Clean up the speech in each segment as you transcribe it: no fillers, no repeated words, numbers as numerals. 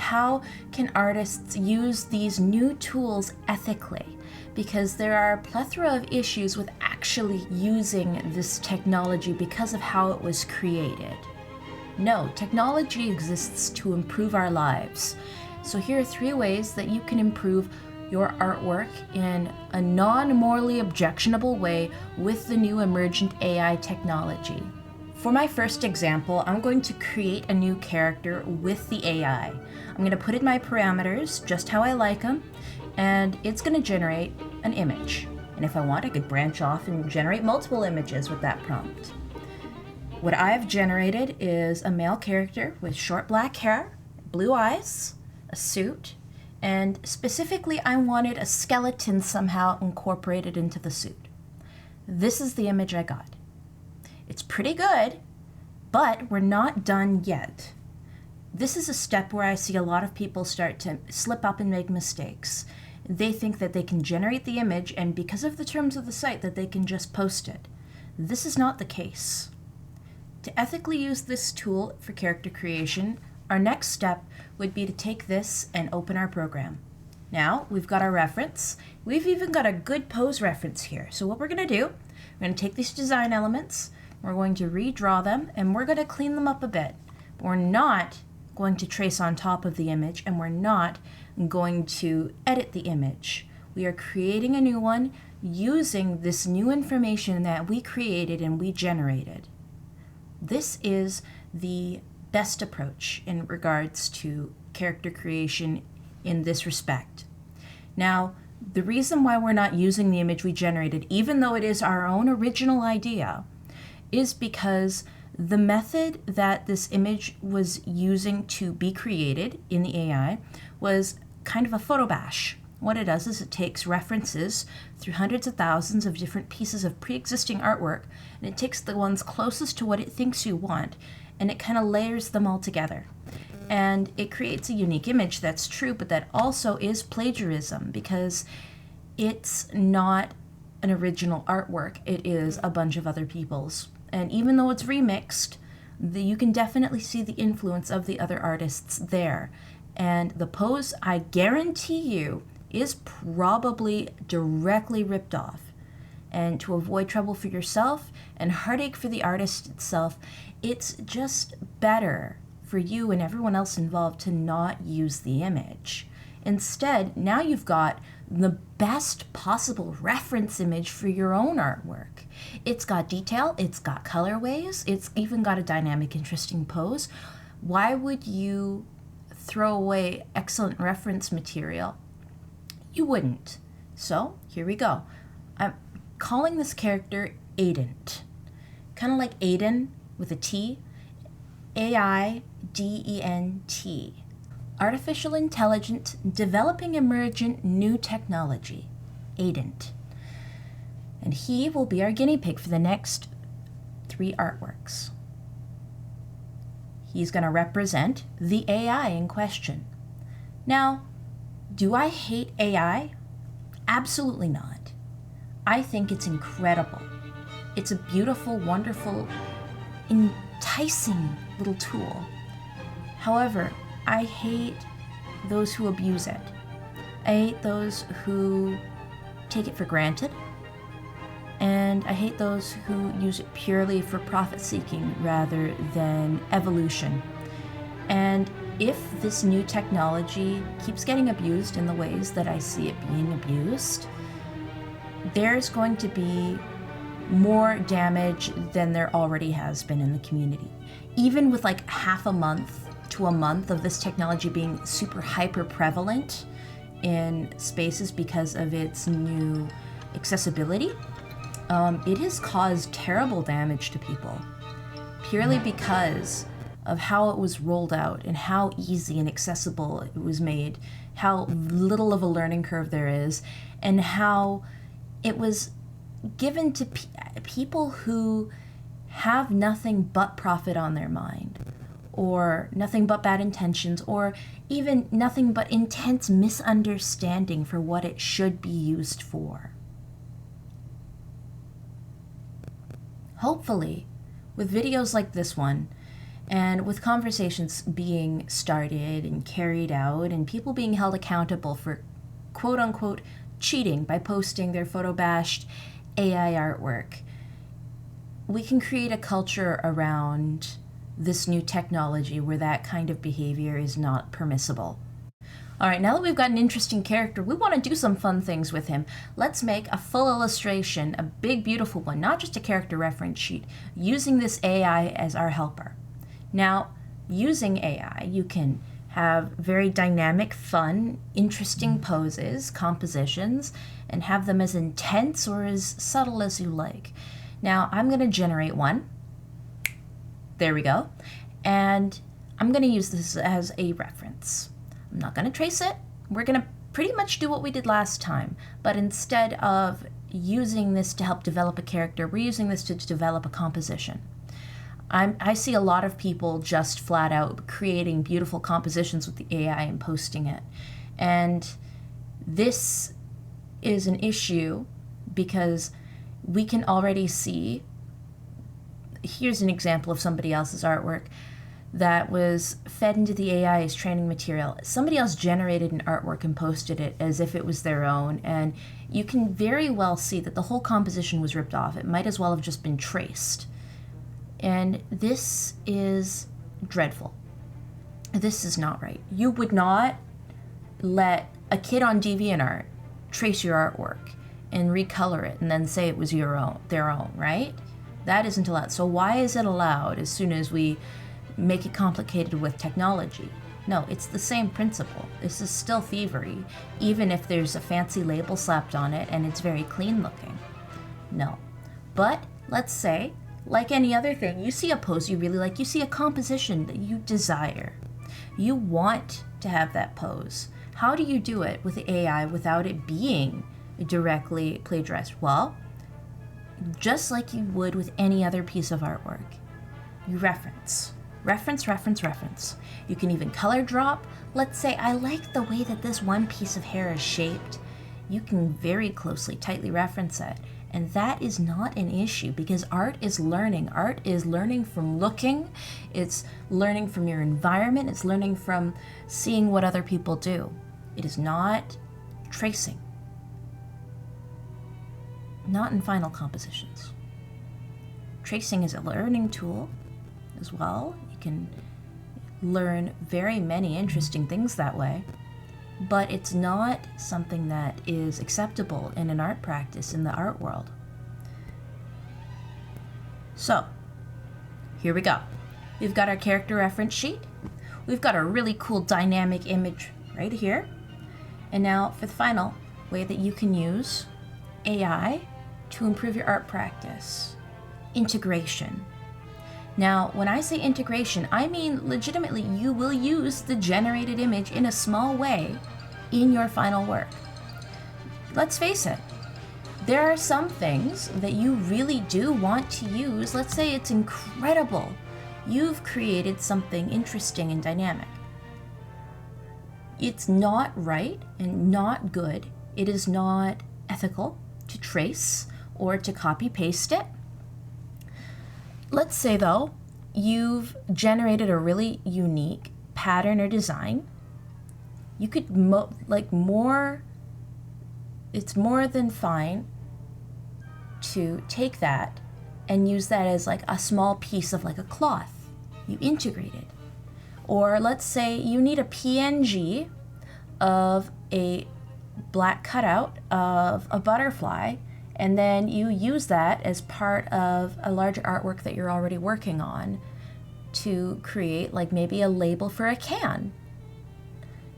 how can artists use these new tools ethically, because there are a plethora of issues with actually using this technology because of how it was created. No, technology exists to improve our lives. So here are 3 ways that you can improve your artwork in a non-morally objectionable way with the new emergent AI technology. For my first example, I'm going to create a new character with the AI. I'm going to put in my parameters just how I like them, and it's going to generate an image. And if I want, I could branch off and generate multiple images with that prompt. What I've generated is a male character with short black hair, blue eyes, a suit, and specifically I wanted a skeleton somehow incorporated into the suit. This is the image I got. It's pretty good, but we're not done yet. This is a step where I see a lot of people start to slip up and make mistakes. They think that they can generate the image, and because of the terms of the site, that they can just post it. This is not the case. To ethically use this tool for character creation, our next step would be to take this and open our program. Now, we've got our reference. We've even got a good pose reference here. So what we're going to do, we're going to take these design elements, we're going to redraw them, and we're going to clean them up a bit. But we're not going to trace on top of the image, and we're not going to edit the image. We are creating a new one using this new information that we created and we generated. This is the best approach in regards to character creation in this respect. Now, the reason why we're not using the image we generated, even though it is our own original idea, is because the method that this image was using to be created in the AI was kind of a Photobash. What it does is it takes references through hundreds of thousands of different pieces of pre-existing artwork, and it takes the ones closest to what it thinks you want, and it kind of layers them all together. And it creates a unique image that's true, but that also is plagiarism, because it's not an original artwork. It is a bunch of other people's. And even though it's remixed, you can definitely see the influence of the other artists there. And the pose, I guarantee you, is probably directly ripped off. And to avoid trouble for yourself and heartache for the artist itself, it's just better for you and everyone else involved to not use the image. Instead, now you've got the best possible reference image for your own artwork. It's got detail, it's got colorways, it's even got a dynamic, interesting pose. Why would you throw away excellent reference material? You wouldn't. So here we go. I'm calling this character Ai-dent. Kind of like Aiden with a T. A-I-D-E-N-T. Artificial Intelligent Developing Emergent New Technology. Ai-dent. And he will be our guinea pig for the next 3 artworks. He's going to represent the AI in question. Now, do I hate AI? Absolutely not. I think it's incredible. It's a beautiful, wonderful, enticing little tool. However, I hate those who abuse it. I hate those who take it for granted. And I hate those who use it purely for profit-seeking rather than evolution. And if this new technology keeps getting abused in the ways that I see it being abused, there's going to be more damage than there already has been in the community. Even with like half a month to a month of this technology being super hyper prevalent in spaces because of its new accessibility, it has caused terrible damage to people purely because of how it was rolled out and how easy and accessible it was made, how little of a learning curve there is, and how it was given to people who have nothing but profit on their mind, or nothing but bad intentions, or even nothing but intense misunderstanding for what it should be used for. Hopefully, with videos like this one, And with conversations being started and carried out and people being held accountable for quote unquote cheating by posting their photobashed AI artwork, we can create a culture around this new technology where that kind of behavior is not permissible. All right, now that we've got an interesting character, we want to do some fun things with him. Let's make a full illustration, a big, beautiful one, not just a character reference sheet, using this AI as our helper. Now, using AI, you can have very dynamic, fun, interesting poses, compositions, and have them as intense or as subtle as you like. Now, I'm going to generate one. There we go. And I'm going to use this as a reference. I'm not going to trace it. We're going to pretty much do what we did last time, but instead of using this to help develop a character, we're using this to develop a composition. I see a lot of people just flat out creating beautiful compositions with the AI and posting it. And this is an issue because we can already see, here's an example of somebody else's artwork that was fed into the AI as training material. Somebody else generated an artwork and posted it as if it was their own, and you can very well see that the whole composition was ripped off. It might as well have just been traced. And this is dreadful. This is not right. You would not let a kid on DeviantArt trace your artwork and recolor it and then say it was their own, right? That isn't allowed. So why is it allowed as soon as we make it complicated with technology? No, it's the same principle. This is still thievery, even if there's a fancy label slapped on it and it's very clean looking. No. But let's say, like any other thing, you see a pose you really like, you see a composition that you desire. You want to have that pose. How do you do it with the AI without it being directly plagiarized? Well, just like you would with any other piece of artwork. You reference. Reference, reference, reference. You can even color drop. Let's say, I like the way that this one piece of hair is shaped. You can very closely, tightly reference it. And that is not an issue because art is learning. Art is learning from looking. It's learning from your environment. It's learning from seeing what other people do. It is not tracing. Not in final compositions. Tracing is a learning tool as well. You can learn very many interesting things that way. But it's not something that is acceptable in an art practice in the art world. So, here we go. We've got our character reference sheet. We've got a really cool dynamic image right here. And now for the final way that you can use AI to improve your art practice, integration. Now, when I say integration, I mean legitimately you will use the generated image in a small way in your final work. Let's face it, there are some things that you really do want to use. Let's say it's incredible. You've created something interesting and dynamic. It's not right and not good. It is not ethical to trace or to copy paste it. Let's say though, you've generated a really unique pattern or design. You could it's more than fine to take that and use that as like a small piece of like a cloth. You integrate it. Or let's say you need a PNG of a black cutout of a butterfly, and then you use that as part of a larger artwork that you're already working on to create like maybe a label for a can.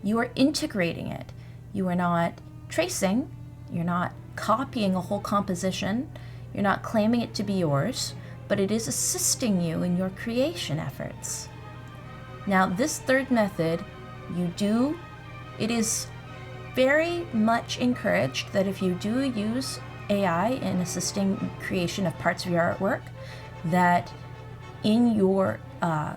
You are integrating it. You are not tracing. You're not copying a whole composition. You're not claiming it to be yours, but it is assisting you in your creation efforts. Now, this third method, it is very much encouraged that if you do use AI in assisting creation of parts of your artwork, that in your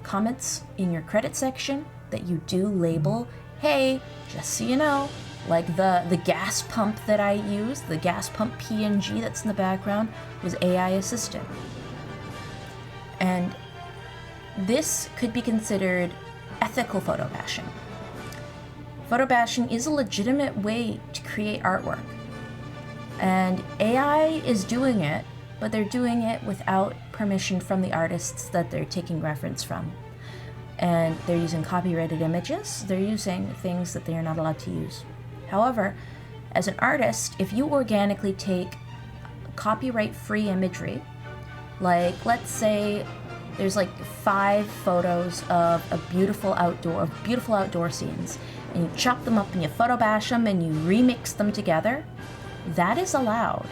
comments, in your credit section, that you do label, hey, just so you know, like the gas pump that I used, the gas pump PNG that's in the background was AI assisted. And this could be considered ethical photo bashing. Photo bashing is a legitimate way to create artwork. And AI is doing it, but they're doing it without permission from the artists that they're taking reference from. And they're using copyrighted images. They're using things that they are not allowed to use. However, as an artist, if you organically take copyright-free imagery, like let's say there's like 5 photos of beautiful outdoor scenes, and you chop them up and you photobash them and you remix them together, that is allowed.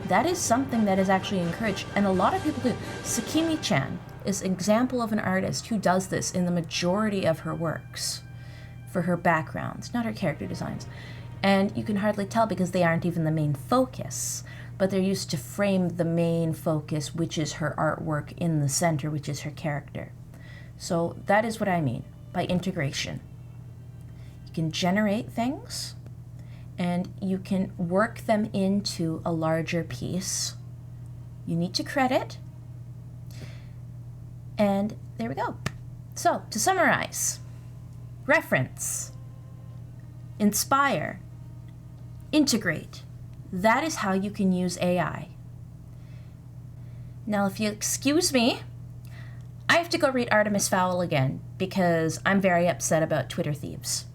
That is something that is actually encouraged, and a lot of people do. Sakimi-chan is an example of an artist who does this in the majority of her works for her backgrounds, not her character designs. And you can hardly tell because they aren't even the main focus, but they're used to frame the main focus, which is her artwork, in the center, which is her character. So that is what I mean by integration. You can generate things, and you can work them into a larger piece. You need to credit, and there we go. So, to summarize, reference, inspire, integrate. That is how you can use AI. Now, if you excuse me, I have to go read Artemis Fowl again because I'm very upset about Twitter thieves.